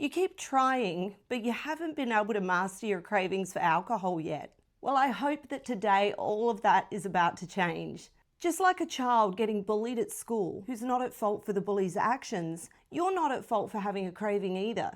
You keep trying, but you haven't been able to master your cravings for alcohol yet. Well, I hope that today all of that is about to change. Just like a child getting bullied at school who's not at fault for the bully's actions, you're not at fault for having a craving either.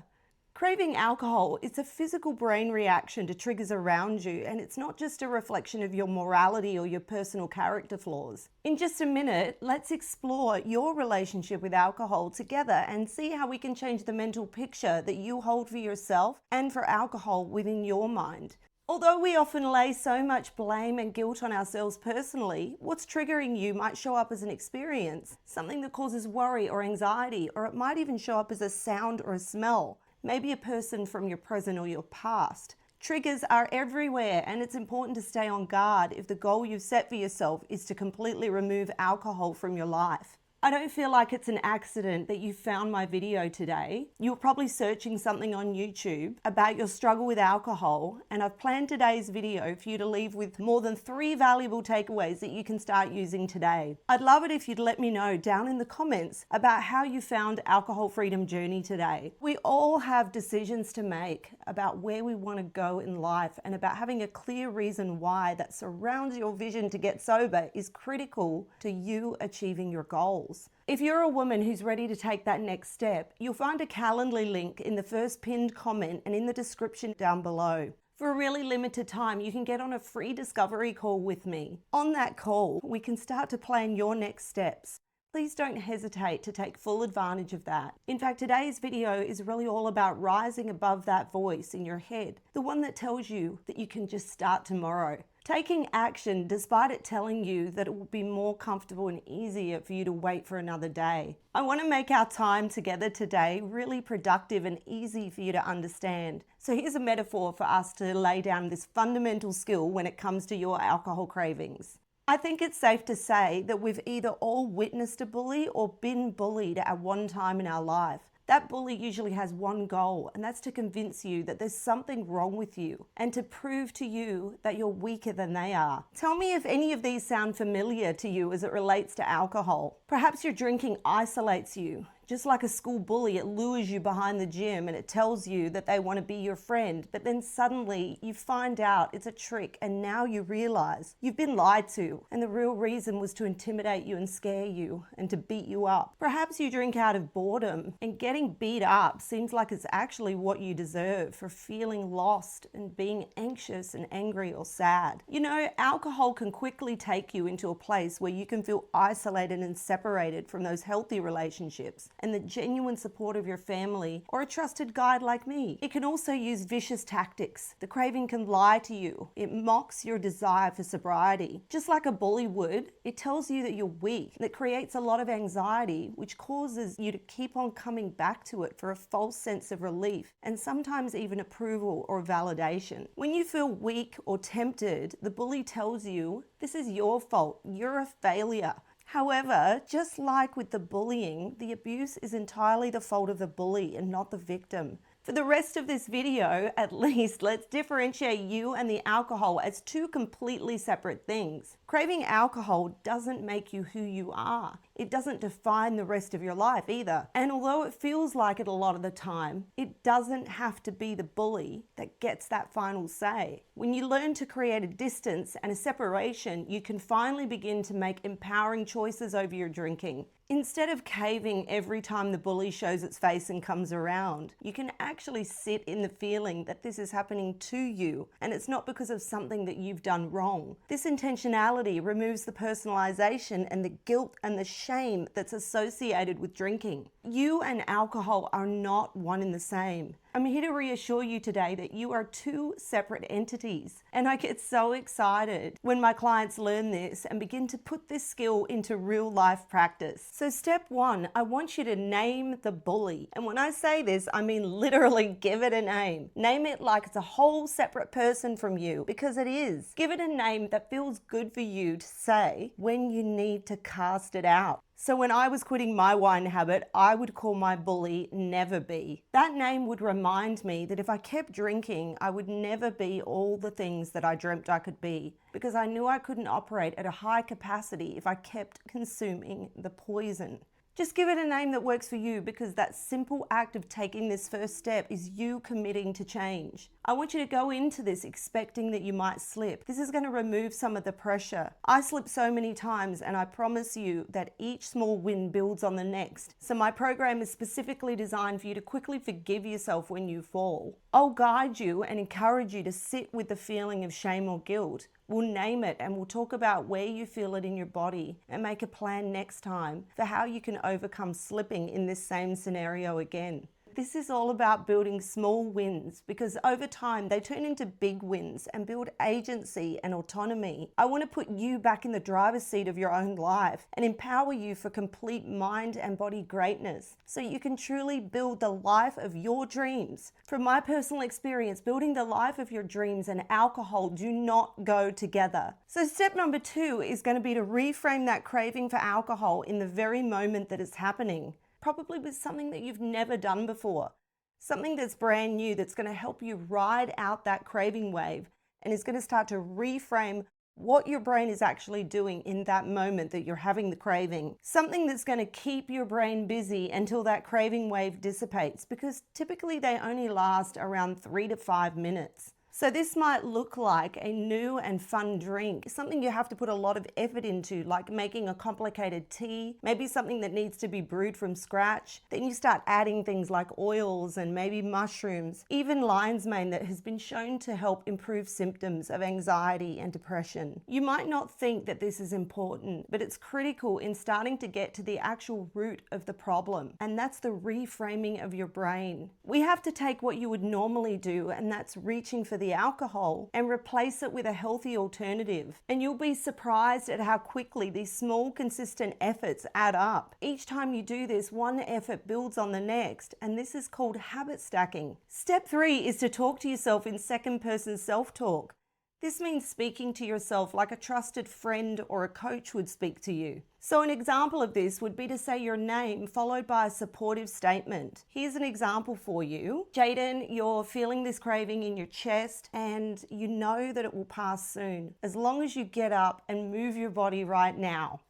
Craving alcohol is a physical brain reaction to triggers around you, and it's not just a reflection of your morality or your personal character flaws. In just a minute, let's explore your relationship with alcohol together and see how we can change the mental picture that you hold for yourself and for alcohol within your mind. Although we often lay so much blame and guilt on ourselves personally, what's triggering you might show up as an experience, something that causes worry or anxiety, or it might even show up as a sound or a smell. Maybe a person from your present or your past. Triggers are everywhere, and it's important to stay on guard if the goal you've set for yourself is to completely remove alcohol from your life. I don't feel like it's an accident that you found my video today. You were probably searching something on YouTube about your struggle with alcohol, and I've planned today's video for you to leave with more than 3 valuable takeaways that you can start using today. I'd love it if you'd let me know down in the comments about how you found alcohol freedom journey today. We all have decisions to make about where we want to go in life, and about having a clear reason why that surrounds your vision to get sober is critical to you achieving your goals. If you're a woman who's ready to take that next step, you'll find a Calendly link in the first pinned comment and in the description down below. For a really limited time, you can get on a free discovery call with me. On that call, we can start to plan your next steps. Please don't hesitate to take full advantage of that. In fact, today's video is really all about rising above that voice in your head, the one that tells you that you can just start tomorrow. Taking action despite it telling you that it will be more comfortable and easier for you to wait for another day. I want to make our time together today really productive and easy for you to understand. So here's a metaphor for us to lay down this fundamental skill when it comes to your alcohol cravings. I think it's safe to say that we've either all witnessed a bully or been bullied at one time in our life. That bully usually has one goal, and that's to convince you that there's something wrong with you and to prove to you that you're weaker than they are. Tell me if any of these sound familiar to you as it relates to alcohol. Perhaps your drinking isolates you. Just like a school bully, it lures you behind the gym and it tells you that they want to be your friend, but then suddenly you find out it's a trick, and now you realize you've been lied to, and the real reason was to intimidate you and scare you and to beat you up. Perhaps you drink out of boredom, and getting beat up seems like it's actually what you deserve for feeling lost and being anxious and angry or sad. You know, alcohol can quickly take you into a place where you can feel isolated and separated from those healthy relationships and the genuine support of your family or a trusted guide like me. It can also use vicious tactics. The craving can lie to you. It mocks your desire for sobriety. Just like a bully would, it tells you that you're weak. That creates a lot of anxiety, which causes you to keep on coming back to it for a false sense of relief and sometimes even approval or validation. When you feel weak or tempted, the bully tells you this is your fault. You're a failure. However, just like with the bullying, the abuse is entirely the fault of the bully and not the victim. For the rest of this video, at least, let's differentiate you and the alcohol as 2 completely separate things. Craving alcohol doesn't make you who you are. It doesn't define the rest of your life either. And although it feels like it a lot of the time, it doesn't have to be the bully that gets that final say. When you learn to create a distance and a separation, you can finally begin to make empowering choices over your drinking. Instead of caving every time the bully shows its face and comes around, you can actually sit in the feeling that this is happening to you, and it's not because of something that you've done wrong. This intentionality removes the personalization and the guilt and the shame that's associated with drinking. You and alcohol are not one and the same. I'm here to reassure you today that you are 2 separate entities, and I get so excited when my clients learn this and begin to put this skill into real life practice. So step 1, I want you to name the bully. And when I say this, I mean literally give it a name. Name it like it's a whole separate person from you, because it is. Give it a name that feels good for you to say when you need to cast it out. So when I was quitting my wine habit, I would call my bully Never Be. That name would remind me that if I kept drinking, I would never be all the things that I dreamt I could be, because I knew I couldn't operate at a high capacity if I kept consuming the poison. Just give it a name that works for you, because that simple act of taking this first step is you committing to change. I want you to go into this expecting that you might slip. This is going to remove some of the pressure. I slip so many times, and I promise you that each small win builds on the next. So my program is specifically designed for you to quickly forgive yourself when you fall. I'll guide you and encourage you to sit with the feeling of shame or guilt. We'll name it, and we'll talk about where you feel it in your body and make a plan next time for how you can overcome slipping in this same scenario again. This is all about building small wins, because over time they turn into big wins and build agency and autonomy. I want to put you back in the driver's seat of your own life and empower you for complete mind and body greatness, so you can truly build the life of your dreams. From my personal experience, building the life of your dreams and alcohol do not go together. So step number 2 is going to be to reframe that craving for alcohol in the very moment that it's happening. Probably with something that you've never done before. Something that's brand new, that's going to help you ride out that craving wave and is going to start to reframe what your brain is actually doing in that moment that you're having the craving. Something that's going to keep your brain busy until that craving wave dissipates, because typically they only last around 3 to 5 minutes. So this might look like a new and fun drink, something you have to put a lot of effort into, like making a complicated tea, maybe something that needs to be brewed from scratch. Then you start adding things like oils and maybe mushrooms, even lion's mane that has been shown to help improve symptoms of anxiety and depression. You might not think that this is important, but it's critical in starting to get to the actual root of the problem, and that's the reframing of your brain. We have to take what you would normally do, and that's reaching for the alcohol, and replace it with a healthy alternative. And you'll be surprised at how quickly these small, consistent efforts add up. Each time you do this, one effort builds on the next, and this is called habit stacking. Step 3 is to talk to yourself in second-person self-talk. This means speaking to yourself like a trusted friend or a coach would speak to you. So an example of this would be to say your name followed by a supportive statement. Here's an example for you. Jaiden, you're feeling this craving in your chest, and you know that it will pass soon, as long as you get up and move your body right now.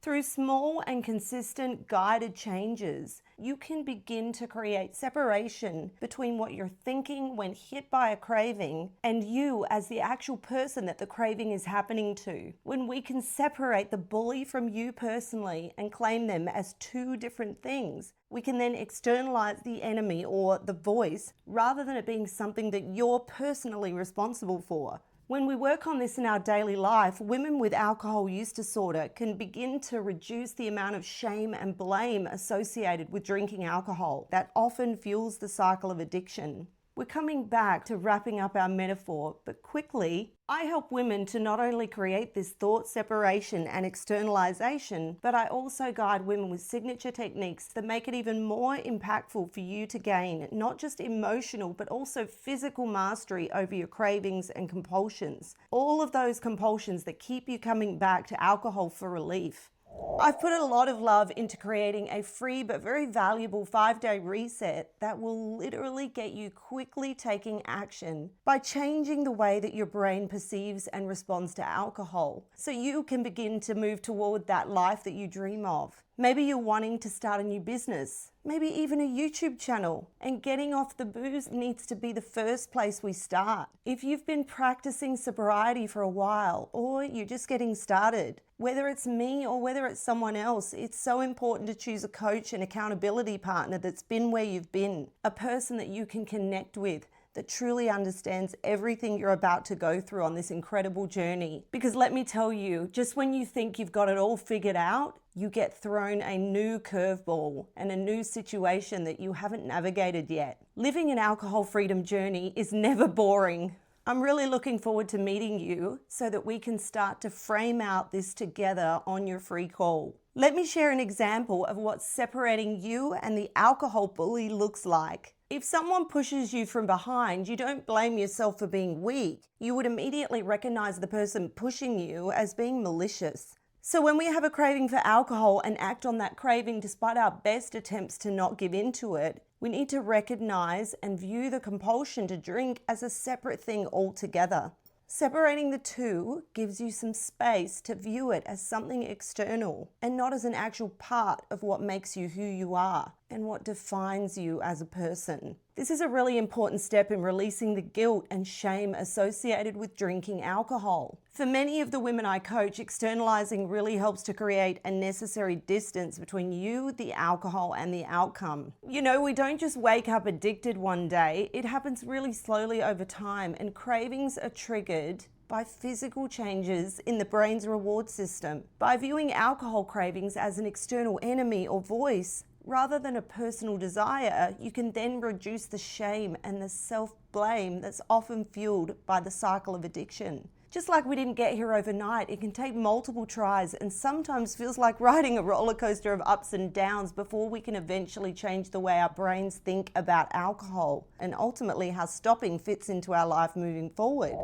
Through small and consistent guided changes, you can begin to create separation between what you're thinking when hit by a craving and you as the actual person that the craving is happening to. When we can separate the bully from you personally and claim them as two different things, we can then externalize the enemy or the voice, rather than it being something that you're personally responsible for. When we work on this in our daily life, women with alcohol use disorder can begin to reduce the amount of shame and blame associated with drinking alcohol that often fuels the cycle of addiction. We're coming back to wrapping up our metaphor, but quickly, I help women to not only create this thought separation and externalization, but I also guide women with signature techniques that make it even more impactful for you to gain not just emotional, but also physical mastery over your cravings and compulsions. All of those compulsions that keep you coming back to alcohol for relief. I've put a lot of love into creating a free but very valuable 5-day reset that will literally get you quickly taking action by changing the way that your brain perceives and responds to alcohol, so you can begin to move toward that life that you dream of. Maybe you're wanting to start a new business, maybe even a YouTube channel, and getting off the booze needs to be the first place we start. If you've been practicing sobriety for a while, or you're just getting started, whether it's me or whether it's someone else, it's so important to choose a coach and accountability partner that's been where you've been, a person that you can connect with, that truly understands everything you're about to go through on this incredible journey. Because let me tell you, just when you think you've got it all figured out, you get thrown a new curveball and a new situation that you haven't navigated yet. Living an alcohol freedom journey is never boring. I'm really looking forward to meeting you so that we can start to frame out this together on your free call. Let me share an example of what separating you and the alcohol bully looks like. If someone pushes you from behind, you don't blame yourself for being weak. You would immediately recognize the person pushing you as being malicious. So when we have a craving for alcohol and act on that craving despite our best attempts to not give in to it, we need to recognize and view the compulsion to drink as a separate thing altogether. Separating the two gives you some space to view it as something external and not as an actual part of what makes you who you are and what defines you as a person. This is a really important step in releasing the guilt and shame associated with drinking alcohol. For many of the women I coach, externalizing really helps to create a necessary distance between you, the alcohol, and the outcome. You know, we don't just wake up addicted one day. It happens really slowly over time, and cravings are triggered by physical changes in the brain's reward system. By viewing alcohol cravings as an external enemy or voice, rather than a personal desire, you can then reduce the shame and the self-blame that's often fueled by the cycle of addiction. Just like we didn't get here overnight, it can take multiple tries and sometimes feels like riding a roller coaster of ups and downs before we can eventually change the way our brains think about alcohol and ultimately how stopping fits into our life moving forward.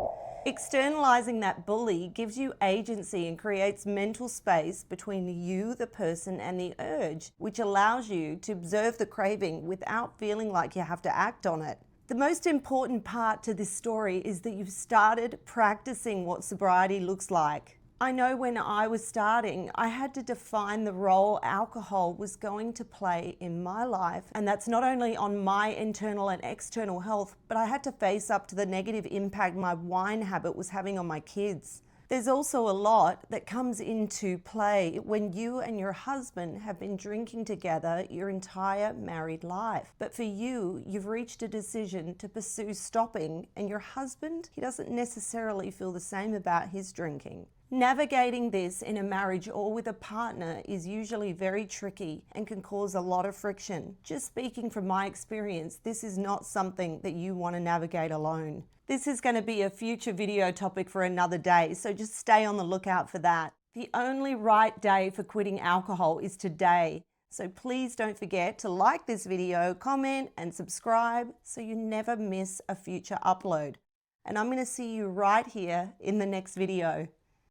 Externalizing that bully gives you agency and creates mental space between you, the person, and the urge, which allows you to observe the craving without feeling like you have to act on it. The most important part to this story is that you've started practicing what sobriety looks like. I know when I was starting, I had to define the role alcohol was going to play in my life. And that's not only on my internal and external health, but I had to face up to the negative impact my wine habit was having on my kids. There's also a lot that comes into play when you and your husband have been drinking together your entire married life. But for you, you've reached a decision to pursue stopping, and your husband, he doesn't necessarily feel the same about his drinking. Navigating this in a marriage or with a partner is usually very tricky and can cause a lot of friction. Just speaking from my experience, this is not something that you want to navigate alone. This is going to be a future video topic for another day, so just stay on the lookout for that. The only right day for quitting alcohol is today. So please don't forget to like this video, comment, and subscribe so you never miss a future upload. And I'm going to see you right here in the next video.